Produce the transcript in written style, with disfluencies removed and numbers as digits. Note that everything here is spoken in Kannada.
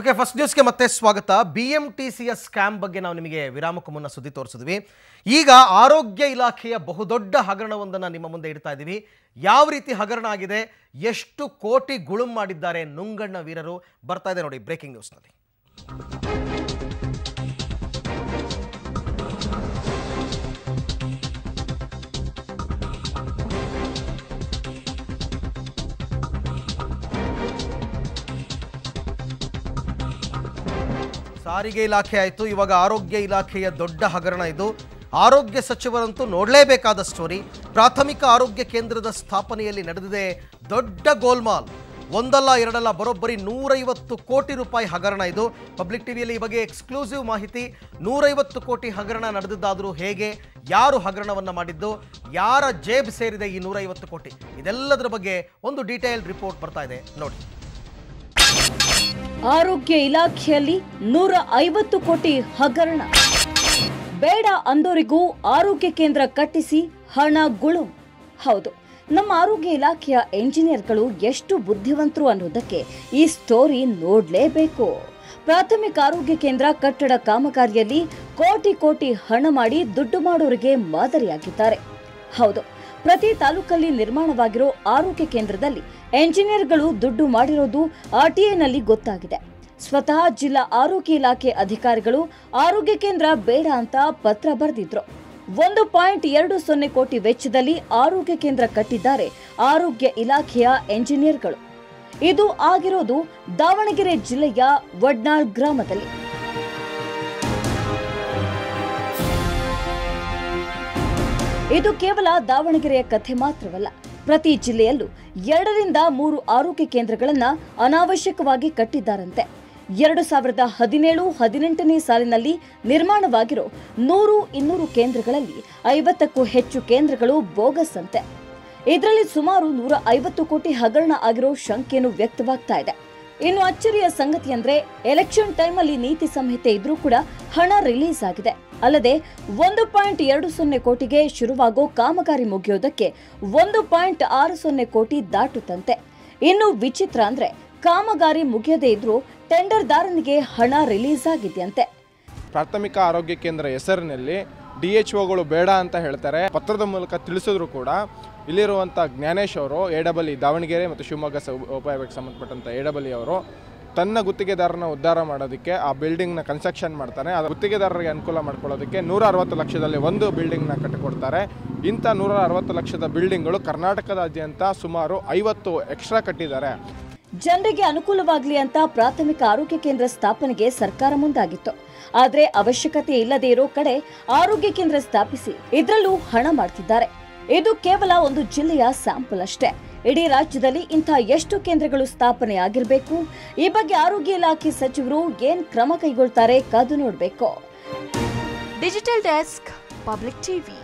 ಓಕೆ, ಫಸ್ಟ್ ನ್ಯೂಸ್ಗೆ ಮತ್ತೆ ಸ್ವಾಗತ. BMTCಯ ಸ್ಕ್ಯಾಮ್ ಬಗ್ಗೆ ನಾವು ನಿಮಗೆ ವಿರಾಮಕ್ಕೂ ಮುನ್ನ ಸುದ್ದಿ ತೋರಿಸಿದ್ವಿ. ಈಗ ಆರೋಗ್ಯ ಇಲಾಖೆಯ ಬಹುದೊಡ್ಡ ಹಗರಣವೊಂದನ್ನು ನಿಮ್ಮ ಮುಂದೆ ಇಡ್ತಾ ಇದ್ದೀವಿ. ಯಾವ ರೀತಿ ಹಗರಣ ಆಗಿದೆ, ಎಷ್ಟು ಕೋಟಿ ಗುಳುಂ ಮಾಡಿದ್ದಾರೆ ನುಂಗಣ್ಣ ವೀರರು, ಬರ್ತಾ ಇದೆ ನೋಡಿ ಬ್ರೇಕಿಂಗ್ ನ್ಯೂಸ್ನಲ್ಲಿ. ಸಾರಿಗೆ ಇಲಾಖೆ ಆಯಿತು, ಇವಾಗ ಆರೋಗ್ಯ ಇಲಾಖೆಯ ದೊಡ್ಡ ಹಗರಣ ಇದು. ಆರೋಗ್ಯ ಸಚಿವರಂತೂ ನೋಡಲೇಬೇಕಾದ ಸ್ಟೋರಿ. ಪ್ರಾಥಮಿಕ ಆರೋಗ್ಯ ಕೇಂದ್ರದ ಸ್ಥಾಪನೆಯಲ್ಲಿ ನಡೆದಿದೆ ದೊಡ್ಡ ಗೋಲ್ಮಾಲ್. ಒಂದಲ್ಲ ಎರಡಲ್ಲ, ಬರೋಬ್ಬರಿ 150 ಕೋಟಿ ರೂಪಾಯಿ ಹಗರಣ ಇದು. ಪಬ್ಲಿಕ್ ಟಿವಿಯಲ್ಲಿ ಈ ಬಗ್ಗೆ ಎಕ್ಸ್ಕ್ಲೂಸಿವ್ ಮಾಹಿತಿ. 150 ಕೋಟಿ ಹಗರಣ ನಡೆದಿದ್ದಾದರೂ ಹೇಗೆ, ಯಾರು ಹಗರಣವನ್ನು ಮಾಡಿದ್ದು, ಯಾರ ಜೇಬ್ ಸೇರಿದೆ ಈ 150 ಕೋಟಿ, ಇದೆಲ್ಲದರ ಬಗ್ಗೆ ಒಂದು ಡೀಟೇಲ್ ರಿಪೋರ್ಟ್ ಬರ್ತಾ ಇದೆ ನೋಡಿ. ಆರೋಗ್ಯ ಇಲಾಖೆಯಲ್ಲಿ 150 ಕೋಟಿ ಹಗರಣ. ಬೇಡ ಅಂದೋರಿಗೂ ಆರೋಗ್ಯ ಕೇಂದ್ರ ಕಟ್ಟಿಸಿ ಹಣ ಗುಳುಂ. ಹೌದು, ನಮ್ಮ ಆರೋಗ್ಯ ಇಲಾಖೆಯ ಎಂಜಿನಿಯರ್ಗಳು ಎಷ್ಟು ಬುದ್ಧಿವಂತರು ಅನ್ನೋದಕ್ಕೆ ಈ ಸ್ಟೋರಿ ನೋಡಲೇಬೇಕು. ಪ್ರಾಥಮಿಕ ಆರೋಗ್ಯ ಕೇಂದ್ರ ಕಟ್ಟಡ ಕಾಮಗಾರಿಯಲ್ಲಿ ಕೋಟಿ ಕೋಟಿ ಹಣ ಮಾಡಿ ದುಡ್ಡು ಮಾಡೋರಿಗೆ ಮಾದರಿಯಾಗಿದ್ದಾರೆ. ಹೌದು, ಪ್ರತಿ ತಾಲೂಕಲ್ಲಿ ನಿರ್ಮಾಣವಾಗಿರೋ ಆರೋಗ್ಯ ಕೇಂದ್ರದಲ್ಲಿ ಎಂಜಿನಿಯರ್ಗಳು ದುಡ್ಡು ಮಾಡಿರೋದು RTIನಲ್ಲಿ ಗೊತ್ತಾಗಿದೆ. ಸ್ವತಃ ಜಿಲ್ಲಾ ಆರೋಗ್ಯ ಇಲಾಖೆ ಅಧಿಕಾರಿಗಳು ಆರೋಗ್ಯ ಕೇಂದ್ರ ಬೇಡ ಅಂತ ಪತ್ರ ಬರೆದಿದ್ರು. 1.20 ಕೋಟಿ ವೆಚ್ಚದಲ್ಲಿ ಆರೋಗ್ಯ ಕೇಂದ್ರ ಕಟ್ಟಿದ್ದಾರೆ ಆರೋಗ್ಯ ಇಲಾಖೆಯ ಎಂಜಿನಿಯರ್ಗಳು. ಇದು ಆಗಿರೋದು ದಾವಣಗೆರೆ ಜಿಲ್ಲೆಯ ವಡ್ನಾಳ್ ಗ್ರಾಮದಲ್ಲಿ. ಇದು ಕೇವಲ ದಾವಣಗೆರೆಯ ಕಥೆ ಮಾತ್ರವಲ್ಲ. ಪ್ರತಿ ಜಿಲ್ಲೆಯಲ್ಲೂ 2 ರಿಂದ 3 ಆರೋಗ್ಯ ಕೇಂದ್ರಗಳನ್ನು ಅನಾವಶ್ಯಕವಾಗಿ ಕಟ್ಟಿದ್ದಾರಂತೆ. 2017-18ನೇ ಸಾಲಿನಲ್ಲಿ ನಿರ್ಮಾಣವಾಗಿರೋ 100-200 ಕೇಂದ್ರಗಳಲ್ಲಿ 50ಕ್ಕೂ ಹೆಚ್ಚು ಕೇಂದ್ರಗಳು ಬೋಗಸ್ ಅಂತೆ. ಇದರಲ್ಲಿ ಸುಮಾರು 150 ಕೋಟಿ ಹಗರಣ ಆಗಿರೋ ಶಂಕೆಯನ್ನು ವ್ಯಕ್ತವಾಗ್ತಾ ಇದೆ. ಇನ್ನು ಅಚ್ಚರಿಯ ಸಂಗತಿ ಅಂದ್ರೆ, ಎಲೆಕ್ಷನ್ ಟೈಮಲ್ಲಿ ನೀತಿ ಸಂಹಿತೆ ಇದ್ರೂ ಕೂಡ ಹಣ ರಿಲೀಸ್ ಆಗಿದೆ. ಅಲ್ಲದೆ 1.20 ಕೋಟಿಗೆ ಶುರುವಾಗೋ ಕಾಮಗಾರಿ ಮುಗಿಯೋದಕ್ಕೆ 1.60 ಕೋಟಿ ದಾಟುತ್ತಂತೆ. ಇನ್ನು ವಿಚಿತ್ರ ಅಂದ್ರೆ, ಕಾಮಗಾರಿ ಮುಗಿಯದೇ ಇದ್ರೂ ಟೆಂಡರ್ದಾರನಿಗೆ ಹಣ ರಿಲೀಸ್ ಆಗಿದೆಯಂತೆ. ಪ್ರಾಥಮಿಕ ಆರೋಗ್ಯ ಕೇಂದ್ರ ಹೆಸರಿನಲ್ಲಿ DHOಗಳು ಬೇಡ ಅಂತ ಹೇಳ್ತಾರೆ. ಪತ್ರದ ಮೂಲಕ ತಿಳಿಸಿದ್ರು ಕೂಡ ಇಲ್ಲಿರುವಂಥ ಜ್ಞಾನೇಶ್ ಅವರು AEE ದಾವಣಗೆರೆ ಮತ್ತು ಶಿವಮೊಗ್ಗ ಉಪವಿಭಾಗಕ್ಕೆ ಸಂಬಂಧಪಟ್ಟಂಥ AEE ಅವರು ತನ್ನ ಗುತ್ತಿಗೆದಾರನ ಉದ್ಧಾರ ಮಾಡೋದಕ್ಕೆ ಆ ಬಿಲ್ಡಿಂಗ್ನ ಕನ್ಸ್ಟ್ರಕ್ಷನ್ ಮಾಡ್ತಾನೆ. ಆ ಗುತ್ತಿಗೆದಾರರಿಗೆ ಅನುಕೂಲ ಮಾಡ್ಕೊಳ್ಳೋದಕ್ಕೆ 160 ಲಕ್ಷದಲ್ಲಿ ಒಂದು ಬಿಲ್ಡಿಂಗ್ನ ಕಟ್ಟಿಕೊಡ್ತಾರೆ. ಇಂಥ 160 ಲಕ್ಷದ ಬಿಲ್ಡಿಂಗ್ಗಳು ಕರ್ನಾಟಕದಾದ್ಯಂತ ಸುಮಾರು 50 ಎಕ್ಸ್ಟ್ರಾ ಕಟ್ಟಿದ್ದಾರೆ. ಜನರಿಗೆ ಅನುಕೂಲವಾಗಲಿ ಅಂತ ಪ್ರಾಥಮಿಕ ಆರೋಗ್ಯ ಕೇಂದ್ರ ಸ್ಥಾಪನೆಗೆ ಸರ್ಕಾರ ಮುಂದಾಗಿತ್ತು. ಆದರೆ ಅವಶ್ಯಕತೆ ಇಲ್ಲದೇ ಇರೋ ಕಡೆ ಆರೋಗ್ಯ ಕೇಂದ್ರ ಸ್ಥಾಪಿಸಿ ಇದರಲ್ಲೂ ಹಣ ಮಾಡ್ತಿದ್ದಾರೆ. ಇದು ಕೇವಲ ಒಂದು ಜಿಲ್ಲೆಯ ಸ್ಯಾಂಪಲ್ ಅಷ್ಟೇ. ಇಡೀ ರಾಜ್ಯದಲ್ಲಿ ಇಂಥ ಎಷ್ಟು ಕೇಂದ್ರಗಳು ಸ್ಥಾಪನೆ ಆಗಿರಬೇಕು? ಈ ಬಗ್ಗೆ ಆರೋಗ್ಯ ಇಲಾಖೆ ಸಚಿವರು ಏನ್ ಕ್ರಮ ಕೈಗೊಳ್ತಾರೆ ಕಾದು ನೋಡಬೇಕು. Digital desk, public TV.